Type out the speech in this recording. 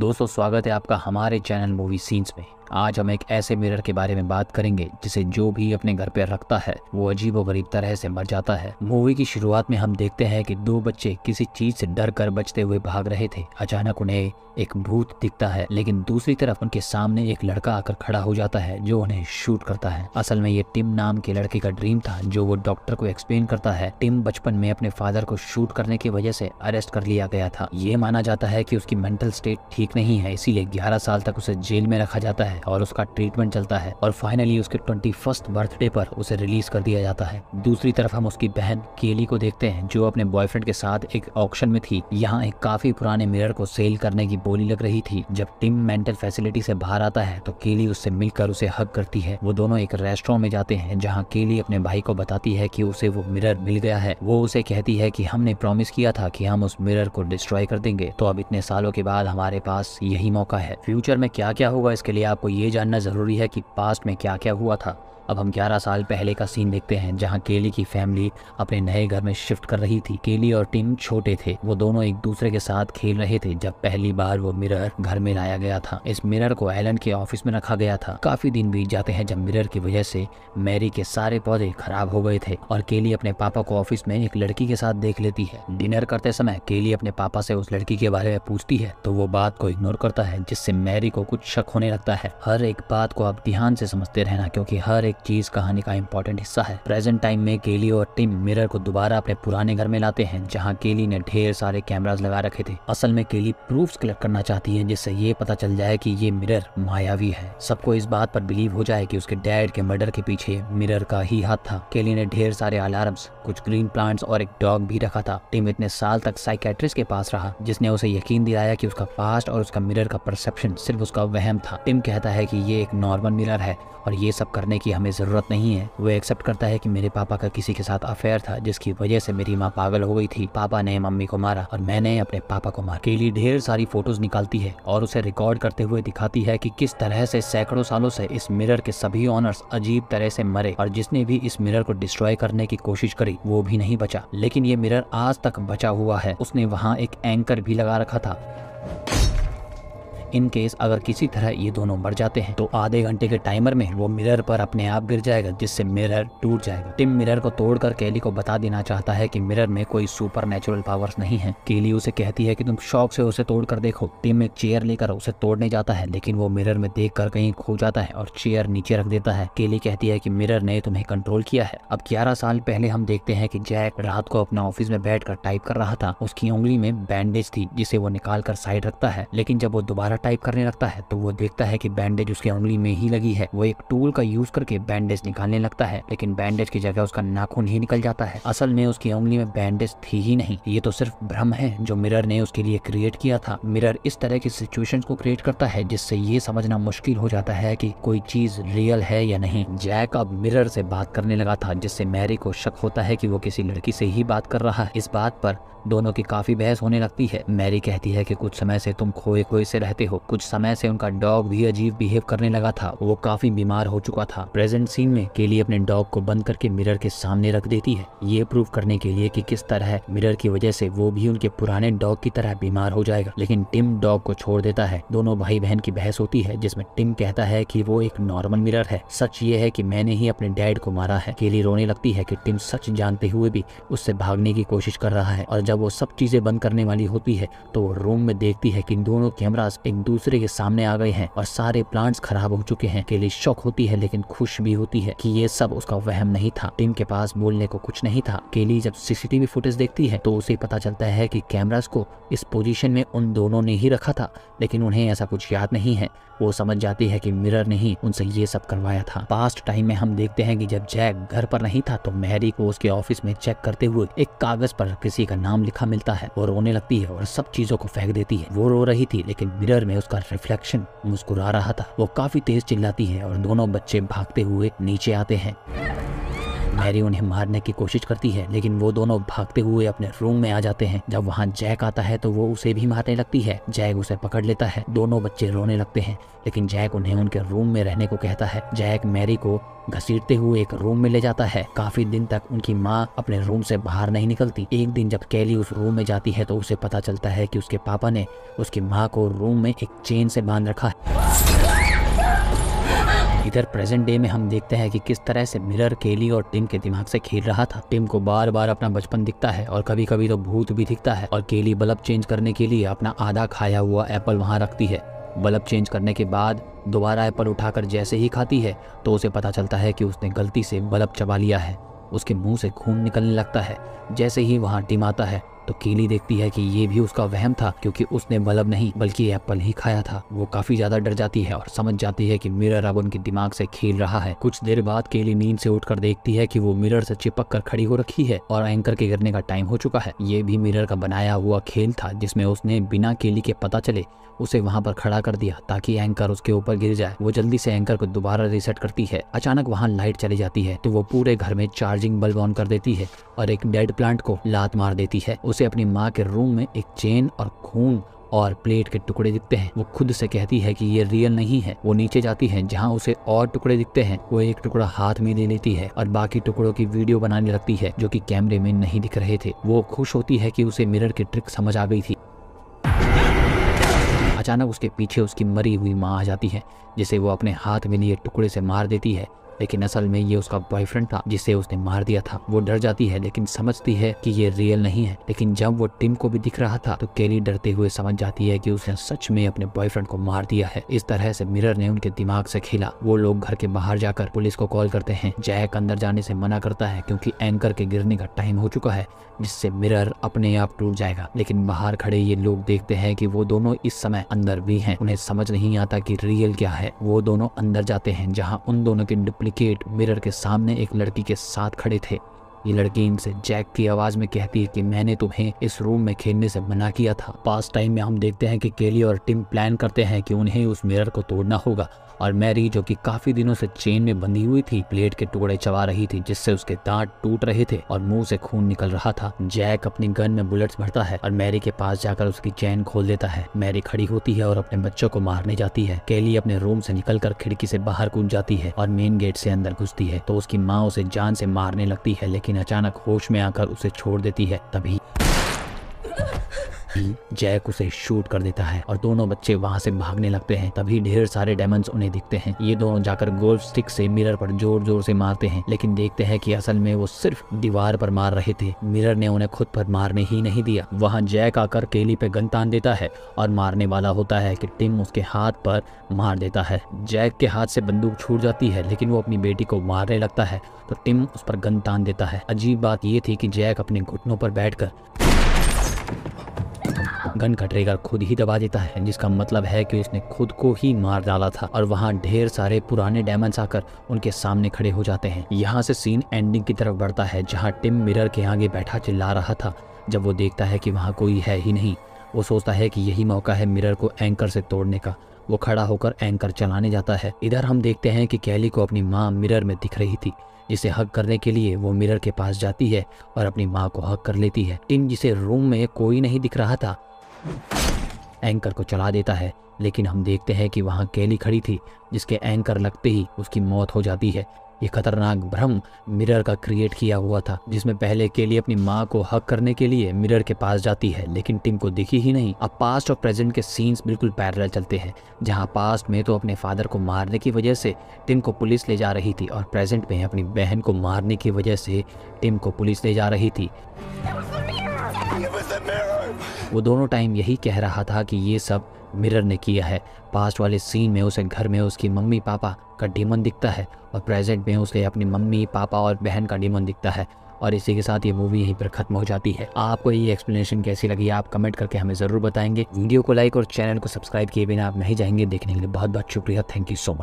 दोस्तों, स्वागत है आपका हमारे चैनल मूवी सीन्स में। आज हम एक ऐसे मिरर के बारे में बात करेंगे जिसे जो भी अपने घर पे रखता है वो अजीबोगरीब तरह से मर जाता है। मूवी की शुरुआत में हम देखते हैं कि दो बच्चे किसी चीज से डर कर बचते हुए भाग रहे थे। अचानक उन्हें एक भूत दिखता है, लेकिन दूसरी तरफ उनके सामने एक लड़का आकर खड़ा हो जाता है जो उन्हें शूट करता है। असल में ये टिम नाम के लड़के का ड्रीम था जो वो डॉक्टर को एक्सप्लेन करता है। टिम बचपन में अपने फादर को शूट करने की वजह से अरेस्ट कर लिया गया था। ये माना जाता है कि उसकी मेंटल स्टेट ठीक नहीं है, इसीलिए 11 साल तक उसे जेल में रखा जाता है और उसका ट्रीटमेंट चलता है और फाइनली उसके 21st बर्थडे पर उसे रिलीज कर दिया जाता है। दूसरी तरफ हम उसकी बहन केली को देखते हैं जो अपने बॉयफ्रेंड के साथ एक ऑक्शन में थी। यहाँ एक काफी पुराने मिरर को सेल करने की बोली लग रही थी। जब टिम मेंटल फैसिलिटी से बाहर आता है तो केली उससे मिलकर उसे हग करती है। वो दोनों एक रेस्टोरेंट में जाते हैं जहाँ केली अपने भाई को बताती है कि उसे वो मिरर मिल गया है। वो उसे कहती है कि हमने प्रॉमिस किया था कि हम उस मिरर को डिस्ट्रॉय कर देंगे, तो अब इतने सालों के बाद हमारे पास यही मौका है। फ्यूचर में क्या क्या होगा इसके लिए आपको ये जानना जरूरी है कि पास्ट में क्या क्या हुआ था। अब हम 11 साल पहले का सीन देखते हैं जहां केली की फैमिली अपने नए घर में शिफ्ट कर रही थी। केली और टिम छोटे थे। वो दोनों एक दूसरे के साथ खेल रहे थे जब पहली बार वो मिरर घर में लाया गया था। इस मिरर को एलन के ऑफिस में रखा गया था। काफी दिन बीत जाते हैं जब मिरर की वजह से मैरी के सारे पौधे खराब हो गए थे और केली अपने पापा को ऑफिस में एक लड़की के साथ देख लेती है। डिनर करते समय केली अपने पापा से उस लड़की के बारे में पूछती है तो वो बात को इग्नोर करता है, जिससे मैरी को कुछ शक होने लगता है। हर एक बात को आप ध्यान से समझते रहना क्योंकि हर एक चीज कहानी का इंपॉर्टेंट हिस्सा है। प्रेजेंट टाइम में केली और टिम मिरर को दोबारा अपने पुराने घर में लाते हैं जहां केली ने ढेर सारे कैमरास लगा रखे थे। असल में केली प्रूफ्स कलेक्ट करना चाहती है जिससे ये पता चल जाए कि ये मिरर मायावी है। सबको इस बात पर बिलीव हो जाए कि उसके डैड के मर्डर के पीछे मिरर का ही हाथ था। केली ने ढेर सारे अलार्म्स, कुछ ग्रीन प्लांट्स और एक डॉग भी रखा था। टिम इतने साल तक साइकेट्रिस्ट के पास रहा जिसने उसे यकीन दिलाया कि उसका पास्ट और उसका मिरर का परसेप्शन सिर्फ उसका वहम था। टिम कहता है कि ये एक नॉर्मल मिरर है और ये सब करने की हमें जरूरत नहीं है। वो एक्सेप्ट करता है कि मेरे पापा का किसी के साथ अफेयर था जिसकी वजह से मेरी माँ पागल हो गई थी। पापा ने मम्मी को मारा और मैंने अपने पापा को मारा। केली ढेर सारी फोटोज निकालती है और उसे रिकॉर्ड करते हुए दिखाती है कि किस तरह से सैकड़ों सालों से इस मिरर के सभी ऑनर्स अजीब तरह से मरे और जिसने भी इस मिरर को डिस्ट्रॉय करने की कोशिश करी वो भी नहीं बचा। लेकिन ये मिरर आज तक बचा हुआ है। उसने वहाँ एक एंकर भी लगा रखा था। इन केस अगर किसी तरह ये दोनों मर जाते हैं तो आधे घंटे के टाइमर में वो मिरर पर अपने आप गिर जाएगा जिससे मिरर टूट जाएगा। टिम मिरर को तोड़कर केली को बता देना चाहता है कि मिरर में कोई सुपर नेचुरल पावर्स नहीं है। केली उसे कहती है कि तुम शौक से उसे तोड़ कर देखो। टिम एक चेयर लेकर उसे तोड़ने जाता है लेकिन वो मिरर में देखकर कहीं खो जाता है और चेयर नीचे रख देता है। केली कहती है कि मिरर ने तुम्हें कंट्रोल किया है। अब 11 साल पहले हम देखते हैं कि जैक रात को अपना ऑफिस में बैठकर टाइप कर रहा था। उसकी उंगली में बैंडेज थी जिसे वो निकाल कर साइड रखता है, लेकिन जब वो दोबारा टाइप करने लगता है तो वो देखता है कि बैंडेज उसकी उंगली में ही लगी है। वो एक टूल का यूज करके बैंडेज निकालने लगता है लेकिन बैंडेज की जगह उसका नाखून ही निकल जाता है। असल में उसकी उंगली में बैंडेज थी ही नहीं। ये तो सिर्फ भ्रम है जो मिरर ने उसके लिए क्रिएट किया था। मिरर इस तरह की सिचुएशंस को क्रिएट करता है जिससे ये समझना मुश्किल हो जाता है कि कोई चीज रियल है या नहीं। जैक अब मिरर से बात करने लगा था जिससे मैरी को शक होता है कि वो किसी लड़की से ही बात कर रहा है। इस बात पर दोनों की काफी बहस होने लगती है। मैरी कहती है कि कुछ समय से तुम खोए खोए से रहते हो। कुछ समय से उनका डॉग भी अजीब बिहेव करने लगा था। वो काफी बीमार हो चुका था। प्रेजेंट सीन में केली अपने डॉग को बंद करके मिरर के सामने रख देती है, ये प्रूव करने के लिए कि किस तरह मिरर की वजह से वो भी उनके पुराने डॉग की तरह बीमार हो जाएगा। लेकिन टिम डॉग को छोड़ देता है। दोनों भाई बहन की बहस होती है जिसमें टिम कहता है कि वो एक नॉर्मल मिरर है। सच ये है कि मैंने ही अपने डैड को मारा है। केली रोने लगती है कि टिम सच जानते हुए भी उससे भागने की कोशिश कर रहा है और जब वो सब चीजें बंद करने वाली होती है तो वो रूम में देखती है कि दोनों कैमरास एक दूसरे के सामने आ गए हैं और सारे प्लांट्स खराब हो चुके हैं। केली शॉक होती है लेकिन खुश भी होती है कि ये सब उसका वहम नहीं था। टिम के पास बोलने को कुछ नहीं था। केली जब सीसीटीवी फुटेज देखती है तो उसे पता चलता है कि कैमरास को इस पोजीशन में उन दोनों ने ही रखा था, लेकिन उन्हें ऐसा कुछ याद नहीं है। वो समझ जाती है कि मिरर ने ही उनसे ये सब करवाया था। पास्ट टाइम में हम देखते हैं कि जब जैक घर पर नहीं था तो मैरी को उसके ऑफिस में चेक करते हुए एक कागज पर किसी का नाम लिखा मिलता है। वो रोने लगती है और सब चीजों को फेंक देती है। वो रो रही थी लेकिन मिरर में उसका रिफ्लेक्शन मुस्कुरा रहा था। वो काफी तेज चिल्लाती है और दोनों बच्चे भागते हुए नीचे आते हैं। मैरी उन्हें मारने की कोशिश करती है, लेकिन वो दोनों भागते हुए अपने रूम में आ जाते हैं। जब वहाँ जैक आता है तो वो उसे भी मारने लगती है। जैक उसे पकड़ लेता है। दोनों बच्चे रोने लगते हैं, लेकिन जैक उन्हें उनके रूम में रहने को कहता है। जैक मैरी को घसीटते हुए एक रूम में ले जाता है। काफी दिन तक उनकी माँ अपने रूम से बाहर नहीं निकलती। एक दिन जब कैली उस रूम में जाती है तो उसे पता चलता है कि उसके पापा ने उसकी माँ को रूम में एक चेन से बांध रखा है। इधर प्रेजेंट डे में हम देखते हैं कि किस तरह से मिरर केली और टिम के दिमाग से खेल रहा था। टिम को बार बार अपना बचपन दिखता है और कभी कभी तो भूत भी दिखता है, और केली बल्ब चेंज करने के लिए अपना आधा खाया हुआ एप्पल वहां रखती है। बल्ब चेंज करने के बाद दोबारा एप्पल उठाकर जैसे ही खाती है तो उसे पता चलता है कि उसने गलती से बल्ब चबा लिया है। उसके मुंह से खून निकलने लगता है। जैसे ही वहाँ टिम आता है तो केली देखती है कि ये भी उसका वहम था, क्योंकि उसने बल्ब नहीं बल्कि एप्पल ही खाया था। वो काफी ज्यादा डर जाती है और समझ जाती है कि मिरर अब उनके दिमाग से खेल रहा है। कुछ देर बाद केली नींद से उठकर देखती है कि वो मिरर से चिपक कर खड़ी हो रखी है और एंकर के गिरने का टाइम हो चुका है। ये भी मिरर का बनाया हुआ खेल था, जिसमें उसने बिना केली के पता चले उसे वहां पर खड़ा कर दिया ताकि एंकर उसके ऊपर गिर जाए। वो जल्दी से एंकर को दोबारा रीसेट करती है। अचानक वहां लाइट चली जाती है तो वो पूरे घर में चार्जिंग बल्ब ऑन कर देती है और एक डेड प्लांट को लात मार देती है। उसे अपनी माँ के रूम में एक चेन और खून और प्लेट के टुकड़े दिखते हैं। वो खुद से कहती है कि ये रियल नहीं है। वो नीचे जाती है जहाँ उसे और टुकड़े दिखते हैं। वो एक टुकड़ा हाथ में ले लेती है और बाकी टुकड़ों की वीडियो बनाने लगती है जो कि कैमरे में नहीं दिख रहे थे। वो खुश होती है कि उसे मिरर की ट्रिक समझ आ गई थी। अचानक उसके पीछे उसकी मरी हुई माँ आ जाती है, जिसे वो अपने हाथ में लिए टुकड़े से मार देती है, लेकिन असल में ये उसका बॉयफ्रेंड था जिसे उसने मार दिया था। वो डर जाती है लेकिन समझती है कि ये रियल नहीं है। लेकिन जब वो टिम को भी दिख रहा था तो केली डरते हुए समझ जाती है कि उसने सच में अपने बॉयफ्रेंड को मार दिया है। इस तरह से मिरर ने उनके दिमाग से खेला। वो लोग घर के बाहर जाकर पुलिस को कॉल करते हैं। जैक अंदर जाने से मना करता है क्योंकि एंकर के गिरने का टाइम हो चुका है, जिससे मिरर अपने आप टूट जाएगा। लेकिन बाहर खड़े ये लोग देखते हैं कि वो दोनों इस समय अंदर भी हैं। उन्हें समझ नहीं आता कि रियल क्या है। वो दोनों अंदर जाते हैं जहाँ उन दोनों के डुप्लीकेट मिरर के सामने एक लड़की के साथ खड़े थे। ये लड़की इनसे जैक की आवाज में कहती है कि मैंने तुम्हें इस रूम में खेलने से मना किया था। पास्ट टाइम में हम देखते हैं कि केली और टिम प्लान करते हैं कि उन्हें उस मिरर को तोड़ना होगा, और मैरी जो कि काफी दिनों से चेन में बंधी हुई थी प्लेट के टुकड़े चबा रही थी, जिससे उसके दांत टूट रहे थे और मुंह से खून निकल रहा था। जैक अपनी गन में बुलेट्स भरता है और मैरी के पास जाकर उसकी चेन खोल देता है। मैरी खड़ी होती है और अपने बच्चों को मारने जाती है। केली अपने रूम से निकलकर खिड़की से बाहर कूद जाती है और मेन गेट से अंदर घुसती है तो उसकी माँ उसे जान से मारने लगती है, लेकिन अचानक होश में आकर उसे छोड़ देती है। तभी जैक उसे शूट कर देता है और दोनों बच्चे वहां से भागने लगते हैं। तभी ढेर सारे डायमंड्स उन्हें दिखते हैं। ये दोनों जाकर गोल्फ स्टिक से मिरर पर जोर जोर से मारते हैं, लेकिन देखते हैं कि असल में वो सिर्फ दीवार पर मार रहे थे। मिरर ने उन्हें खुद पर मारने ही नहीं दिया। वहां जैक आकर केली पे गन तान देता है और मारने वाला होता है कि टिम उसके हाथ पर मार देता है। जैक के हाथ से बंदूक छूट जाती है, लेकिन वो अपनी बेटी को मारने लगता है तो टिम उस पर गन तान देता है। अजीब बात ये थी कि जैक अपने घुटनों पर बैठकर गन का ट्रिगर खुद ही दबा देता है, जिसका मतलब है कि उसने खुद को ही मार डाला था। और वहाँ ढेर सारे पुराने डायमंड्स आकर उनके सामने खड़े हो जाते हैं। यहाँ से सीन एंडिंग की तरफ बढ़ता है, जहाँ टिम मिरर के आगे बैठा चिल्ला रहा था। जब वो देखता है कि वहाँ कोई है ही नहीं, वो सोचता है कि यही मौका है मिरर को एंकर से तोड़ने का। वो खड़ा होकर एंकर चलाने जाता है। इधर हम देखते हैं कि कैली को अपनी माँ मिरर में दिख रही थी, जिसे हक करने के लिए वो मिरर के पास जाती है और अपनी माँ को हक कर लेती है। टिम, जिसे रूम में कोई नहीं दिख रहा था, एंकर को चला देता है, लेकिन हम देखते हैं कि वहाँ केली खड़ी थी, जिसके एंकर लगते ही उसकी मौत हो जाती है। ये खतरनाक भ्रम मिरर का क्रिएट किया हुआ था, जिसमें पहले केली अपनी माँ को हक करने के लिए मिरर के पास जाती है, लेकिन टिम को दिखी ही नहीं। अब पास्ट और प्रेजेंट के सीन्स बिल्कुल पैरेलल चलते हैं, जहाँ पास्ट में तो अपने फादर को मारने की वजह से टिम को पुलिस ले जा रही थी, और प्रेजेंट में अपनी बहन को मारने की वजह से टिम को पुलिस ले जा रही थी। वो दोनों टाइम यही कह रहा था कि ये सब मिरर ने किया है। पास्ट वाले सीन में उसे घर में उसकी मम्मी पापा का डीमन दिखता है, और प्रेजेंट में उसे अपनी मम्मी पापा और बहन का डीमन दिखता है। और इसी के साथ ये मूवी यहीं पर खत्म हो जाती है। आपको ये एक्सप्लेनेशन कैसी लगी आप कमेंट करके हमें ज़रूर बताएंगे। वीडियो को लाइक और चैनल को सब्सक्राइब किए बिना आप नहीं जाएंगे। देखने के लिए बहुत बहुत शुक्रिया। Thank you so much.